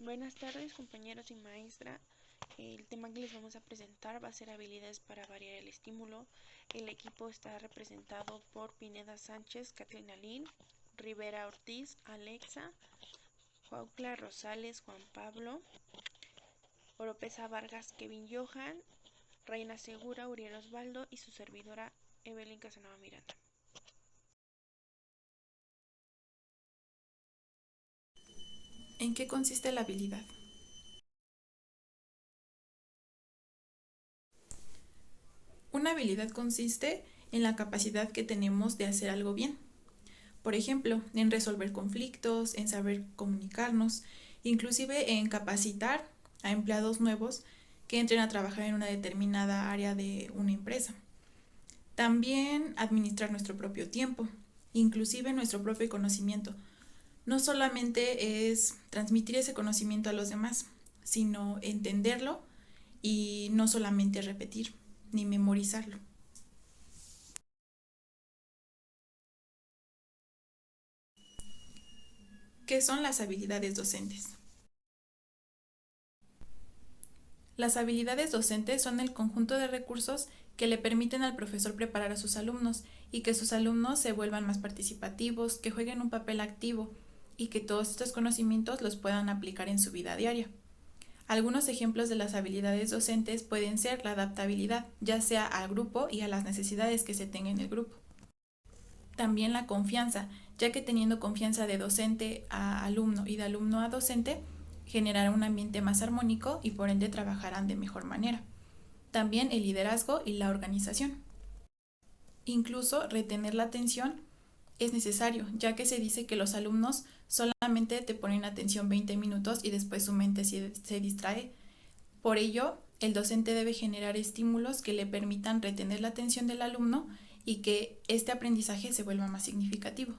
Buenas tardes, compañeros y maestra. El tema que les vamos a presentar va a ser habilidades para variar el estímulo. El equipo está representado por Pineda Sánchez, Catlina Lin, Rivera Ortiz, Alexa, Juancla Rosales, Juan Pablo, Oropesa Vargas, Kevin Johan, Reina Segura, Uriel Osvaldo y su servidora Evelyn Casanova Miranda. ¿En qué consiste la habilidad? Una habilidad consiste en la capacidad que tenemos de hacer algo bien. Por ejemplo, en resolver conflictos, en saber comunicarnos, inclusive en capacitar a empleados nuevos que entren a trabajar en una determinada área de una empresa. También administrar nuestro propio tiempo, inclusive nuestro propio conocimiento. No solamente es transmitir ese conocimiento a los demás, sino entenderlo y no solamente repetir ni memorizarlo. ¿Qué son las habilidades docentes? Las habilidades docentes son el conjunto de recursos que le permiten al profesor preparar a sus alumnos y que sus alumnos se vuelvan más participativos, que jueguen un papel activo y que todos estos conocimientos los puedan aplicar en su vida diaria. Algunos ejemplos de las habilidades docentes pueden ser la adaptabilidad, ya sea al grupo y a las necesidades que se tenga en el grupo. También la confianza, ya que teniendo confianza de docente a alumno y de alumno a docente, generará un ambiente más armónico y por ende trabajarán de mejor manera. También el liderazgo y la organización. Incluso retener la atención es necesario, ya que se dice que los alumnos solamente te ponen atención 20 minutos y después su mente se distrae. Por ello, el docente debe generar estímulos que le permitan retener la atención del alumno y que este aprendizaje se vuelva más significativo.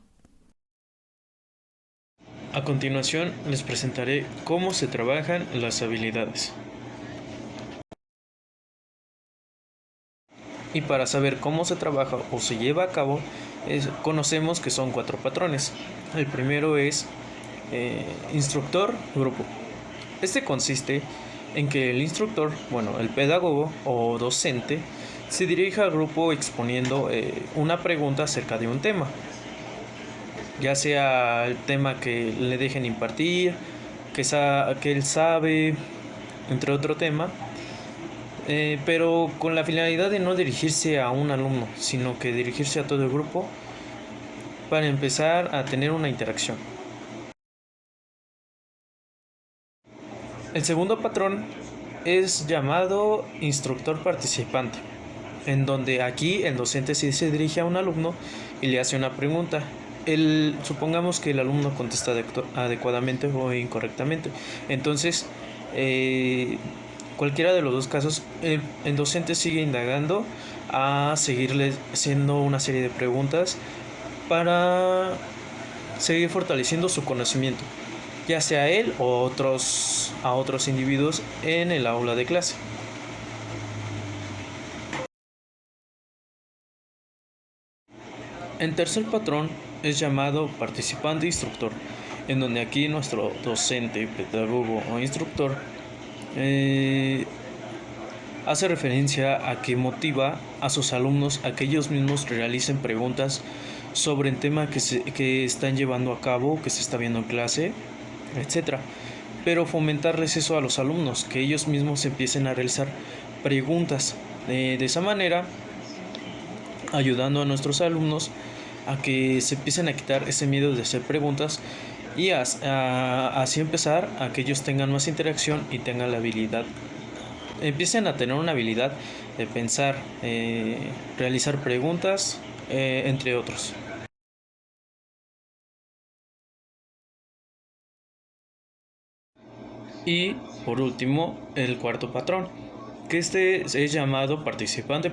A continuación les presentaré cómo se trabajan las habilidades. Y para saber cómo se trabaja o se lleva a cabo, conocemos que son 4 patrones. El primero es instructor-grupo. Este consiste en que el instructor, el pedagogo o docente, se dirija al grupo exponiendo una pregunta acerca de un tema, ya sea el tema que le dejen impartir, que él sabe, entre otro tema, pero con la finalidad de no dirigirse a un alumno, sino que dirigirse a todo el grupo para empezar a tener una interacción. El segundo patrón es llamado instructor participante, en donde aquí el docente sí se dirige a un alumno y le hace una pregunta. Supongamos que el alumno contesta adecuadamente o incorrectamente. Entonces, cualquiera de los dos casos, el docente sigue indagando a seguirle haciendo una serie de preguntas para seguir fortaleciendo su conocimiento, ya sea él o a otros individuos en el aula de clase. El tercer patrón es llamado participante instructor, en donde aquí nuestro docente, pedagogo o instructor hace referencia a que motiva a sus alumnos a que ellos mismos realicen preguntas sobre el tema que están llevando a cabo, que se está viendo en clase, etcétera. Pero fomentarles eso a los alumnos, que ellos mismos empiecen a realizar preguntas. De esa manera, ayudando a nuestros alumnos a que se empiecen a quitar ese miedo de hacer preguntas y así empezar a que ellos tengan más interacción y tengan la habilidad, empiecen a tener una habilidad de pensar, realizar preguntas, entre otros. Y por último, el cuarto patrón, que este es llamado participante.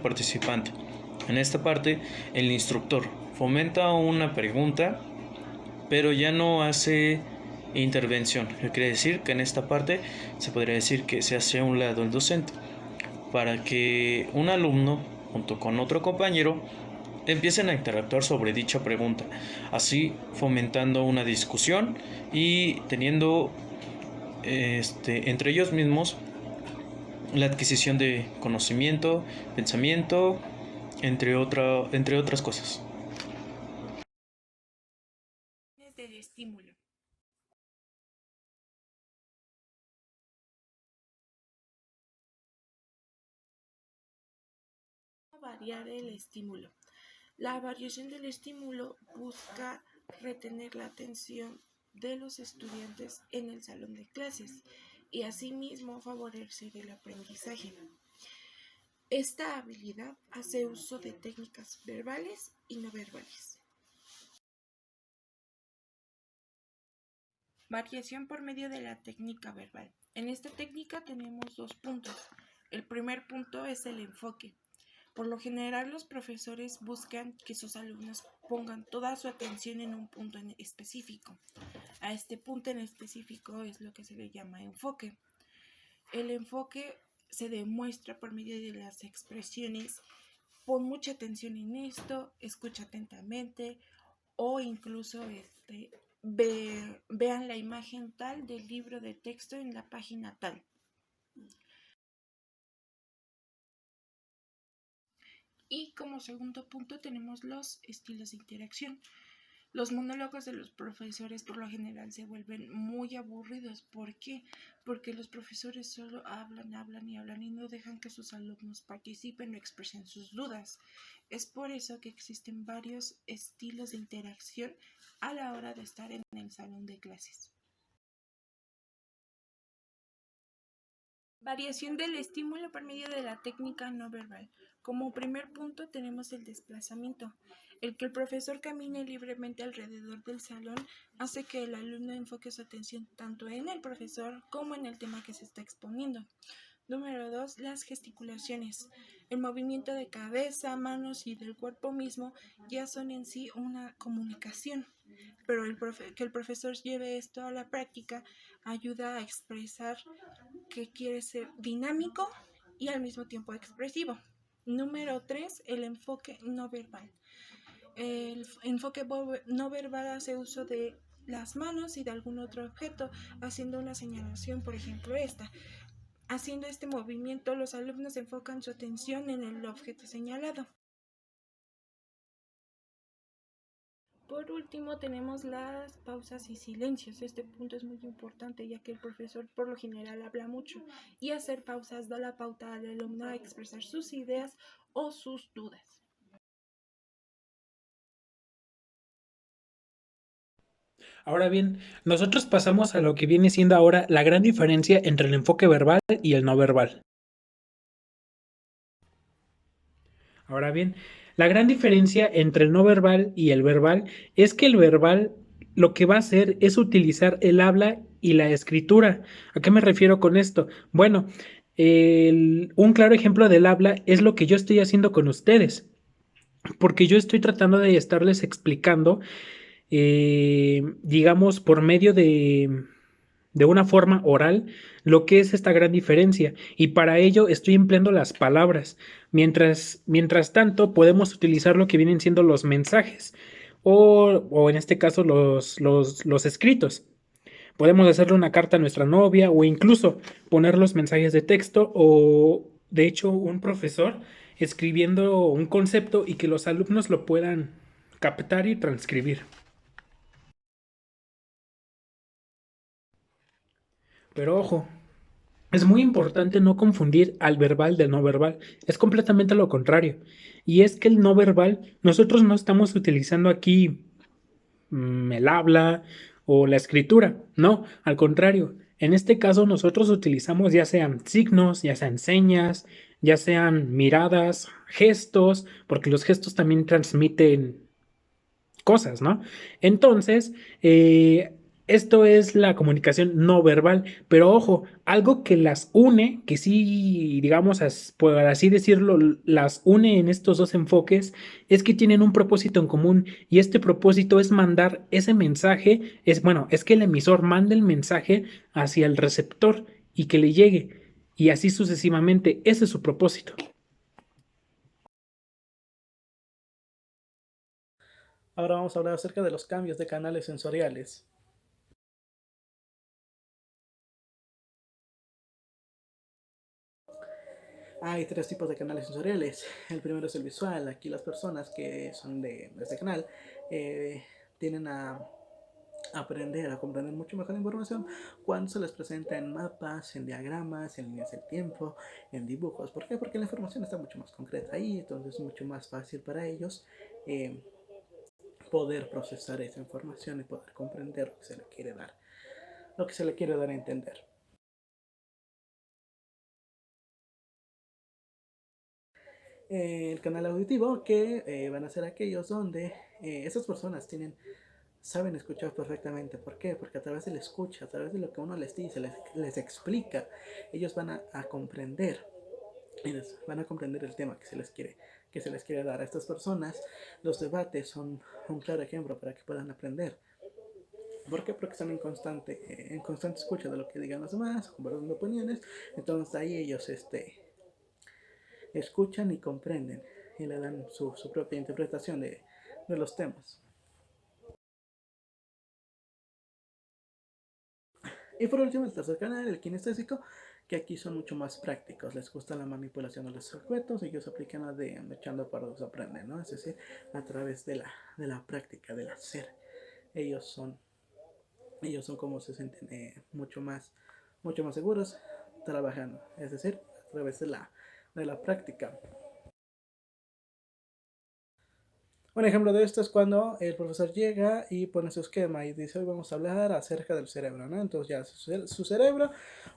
En esta parte, el instructor fomenta una pregunta, pero ya no hace intervención. Quiere decir que en esta parte se podría decir que se hace a un lado el docente, para que un alumno, junto con otro compañero, empiecen a interactuar sobre dicha pregunta, así fomentando una discusión y teniendo entre ellos mismos la adquisición de conocimiento, pensamiento, entre otras cosas. Del estímulo. Variar el estímulo. La variación del estímulo busca retener la atención de los estudiantes en el salón de clases y asimismo favorecer el aprendizaje. Esta habilidad hace uso de técnicas verbales y no verbales. Variación por medio de la técnica verbal. En esta técnica tenemos 2 puntos. El primer punto es el enfoque. Por lo general, los profesores buscan que sus alumnos pongan toda su atención en un punto en específico. A este punto en específico es lo que se le llama enfoque. El enfoque se demuestra por medio de las expresiones: pon mucha atención en esto, escucha atentamente, o incluso vean la imagen tal del libro de texto en la página tal. Y como segundo punto tenemos los estilos de interacción. Los monólogos de los profesores por lo general se vuelven muy aburridos. ¿Por qué? Porque los profesores solo hablan y no dejan que sus alumnos participen o expresen sus dudas. Es por eso que existen varios estilos de interacción a la hora de estar en el salón de clases. Variación del estímulo por medio de la técnica no verbal. Como primer punto tenemos el desplazamiento. El que el profesor camine libremente alrededor del salón hace que el alumno enfoque su atención tanto en el profesor como en el tema que se está exponiendo. Número 2, las gesticulaciones. El movimiento de cabeza, manos y del cuerpo mismo ya son en sí una comunicación, pero que el profesor lleve esto a la práctica ayuda a expresar que quiere ser dinámico y al mismo tiempo expresivo. Número 3, el enfoque no verbal. El enfoque no verbal hace uso de las manos y de algún otro objeto, haciendo una señalación, por ejemplo esta. Haciendo este movimiento, los alumnos enfocan su atención en el objeto señalado. Por último, tenemos las pausas y silencios. Este punto es muy importante ya que el profesor por lo general habla mucho y hacer pausas da la pauta al alumno a expresar sus ideas o sus dudas. Ahora bien, nosotros pasamos a lo que viene siendo ahora la gran diferencia entre el enfoque verbal y el no verbal. Ahora bien, la gran diferencia entre el no verbal y el verbal es que el verbal lo que va a hacer es utilizar el habla y la escritura. ¿A qué me refiero con esto? Bueno, un claro ejemplo del habla es lo que yo estoy haciendo con ustedes, porque yo estoy tratando de estarles explicando, digamos, por medio de una forma oral lo que es esta gran diferencia, y para ello estoy empleando las palabras. Mientras tanto, podemos utilizar lo que vienen siendo los mensajes o en este caso los escritos. Podemos hacerle una carta a nuestra novia o incluso poner los mensajes de texto o de hecho un profesor escribiendo un concepto y que los alumnos lo puedan captar y transcribir. Pero ojo, es muy importante no confundir al verbal del no verbal, es completamente lo contrario. Y es que el no verbal, nosotros no estamos utilizando aquí el habla o la escritura, no, al contrario. En este caso nosotros utilizamos ya sean signos, ya sean señas, ya sean miradas, gestos, porque los gestos también transmiten cosas, ¿no? Entonces, esto es la comunicación no verbal, pero ojo, algo que las une, que sí, digamos, por así decirlo, las une en estos dos enfoques, es que tienen un propósito en común y este propósito es mandar ese mensaje, es que el emisor mande el mensaje hacia el receptor y que le llegue y así sucesivamente, ese es su propósito. Ahora vamos a hablar acerca de los cambios de canales sensoriales. Hay tres tipos de canales sensoriales. El primero es el visual. Aquí las personas que son de este canal tienen a aprender a comprender mucho mejor la información cuando se les presenta en mapas, en diagramas, en líneas del tiempo, en dibujos. ¿Por qué? Porque la información está mucho más concreta ahí, entonces es mucho más fácil para ellos poder procesar esa información y poder comprender lo que se le quiere dar, lo que se le quiere dar a entender. El canal auditivo, que van a ser aquellos donde esas personas saben escuchar perfectamente. ¿Por qué? Porque a través de la escucha, a través de lo que uno les dice, les explica, ellos van a comprender, van a comprender el tema que se les quiere dar a estas personas. Los debates son un claro ejemplo para que puedan aprender. ¿Por qué? Porque están en constante escucha de lo que digan los demás, comparando opiniones. Entonces ahí ellos escuchan y comprenden y le dan su propia interpretación de los temas. Y por último, el tercer canal, el kinestésico, que aquí son mucho más prácticos. Les gusta la manipulación de los objetos. Ellos aplican la de echando pardos aprenden, ¿no? Es decir, a través de la práctica, del hacer. Ellos son como se sienten mucho más seguros trabajando. Es decir, a través de la práctica. Un ejemplo de esto es cuando el profesor llega y pone su esquema y dice: hoy vamos a hablar acerca del cerebro, ¿no? Entonces ya su cerebro,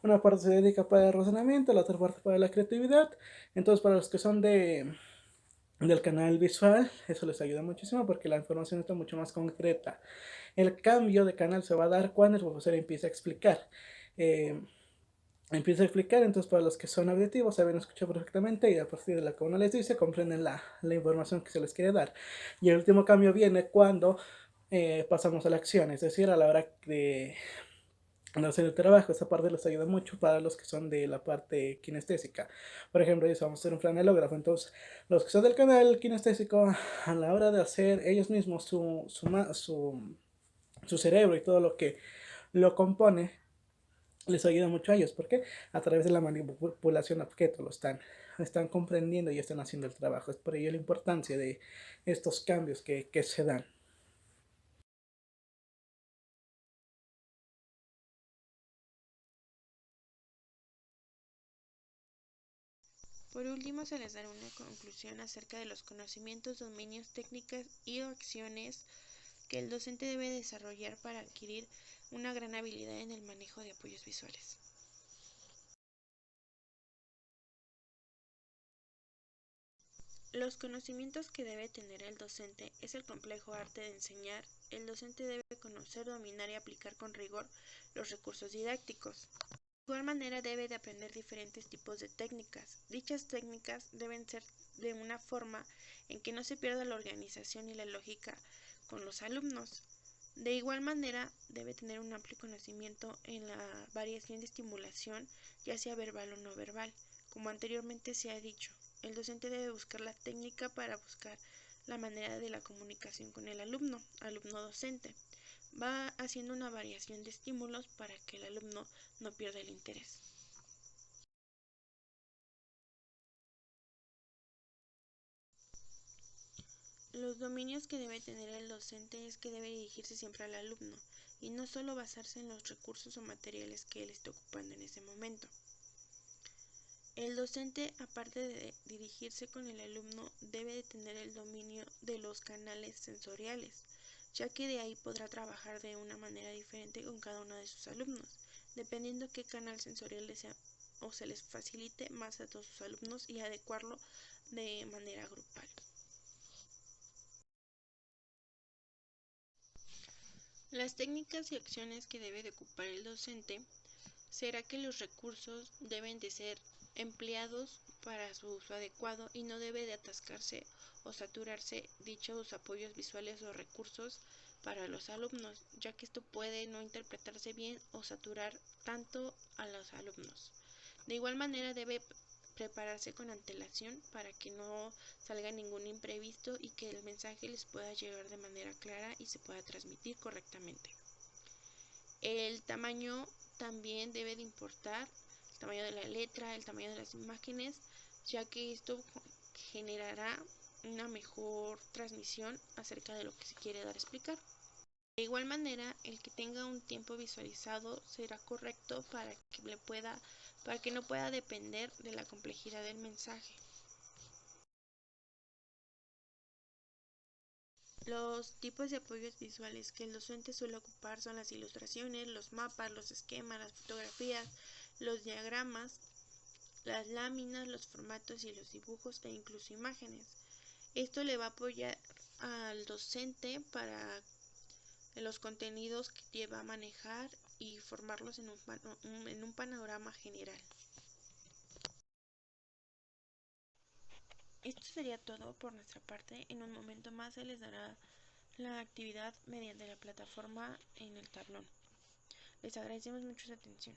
una parte se dedica para el razonamiento, la otra parte para la creatividad. Entonces para los que son del canal visual, eso les ayuda muchísimo porque la información está mucho más concreta. El cambio de canal se va a dar cuando el profesor empieza a explicar. Entonces para los que son auditivos saben escuchar perfectamente y a partir de lo que uno les dice comprenden la información que se les quiere dar. Y el último cambio viene cuando pasamos a la acción, es decir, a la hora de hacer el trabajo. Esta parte les ayuda mucho para los que son de la parte kinestésica. Por ejemplo, ellos vamos a hacer un franelógrafo, entonces los que son del canal kinestésico, a la hora de hacer ellos mismos su cerebro y todo lo que lo compone, les ayuda mucho a ellos. ¿Por qué? A través de la manipulación objeto lo están comprendiendo y están haciendo el trabajo. Es por ello la importancia de estos cambios que se dan. Por último, se les dará una conclusión acerca de los conocimientos, dominios, técnicas y acciones que el docente debe desarrollar para adquirir una gran habilidad en el manejo de apoyos visuales. Los conocimientos que debe tener el docente es el complejo arte de enseñar. El docente debe conocer, dominar y aplicar con rigor los recursos didácticos. De igual manera debe de aprender diferentes tipos de técnicas. Dichas técnicas deben ser de una forma en que no se pierda la organización y la lógica con los alumnos. De igual manera debe tener un amplio conocimiento en la variación de estimulación, ya sea verbal o no verbal. Como anteriormente se ha dicho, el docente debe buscar la técnica para buscar la manera de la comunicación con el alumno docente. Va haciendo una variación de estímulos para que el alumno no pierda el interés. Los dominios que debe tener el docente es que debe dirigirse siempre al alumno y no solo basarse en los recursos o materiales que él esté ocupando en ese momento. El docente, aparte de dirigirse con el alumno, debe de tener el dominio de los canales sensoriales, ya que de ahí podrá trabajar de una manera diferente con cada uno de sus alumnos, dependiendo qué canal sensorial desea o se les facilite más a todos sus alumnos y adecuarlo de manera grupal. Las técnicas y acciones que debe de ocupar el docente será que los recursos deben de ser empleados para su uso adecuado y no debe de atascarse o saturarse dichos apoyos visuales o recursos para los alumnos, ya que esto puede no interpretarse bien o saturar tanto a los alumnos. De igual manera debe prepararse con antelación para que no salga ningún imprevisto y que el mensaje les pueda llegar de manera clara y se pueda transmitir correctamente. El tamaño también debe de importar, el tamaño de la letra, el tamaño de las imágenes, ya que esto generará una mejor transmisión acerca de lo que se quiere dar a explicar. De igual manera, el que tenga un tiempo visualizado será correcto para que no pueda depender de la complejidad del mensaje. Los tipos de apoyos visuales que el docente suele ocupar son las ilustraciones, los mapas, los esquemas, las fotografías, los diagramas, las láminas, los formatos y los dibujos e incluso imágenes. Esto le va a apoyar al docente para los contenidos que lleva a manejar y formarlos en un panorama general. Esto sería todo por nuestra parte. En un momento más se les dará la actividad mediante la plataforma en el tablón. Les agradecemos mucho su atención.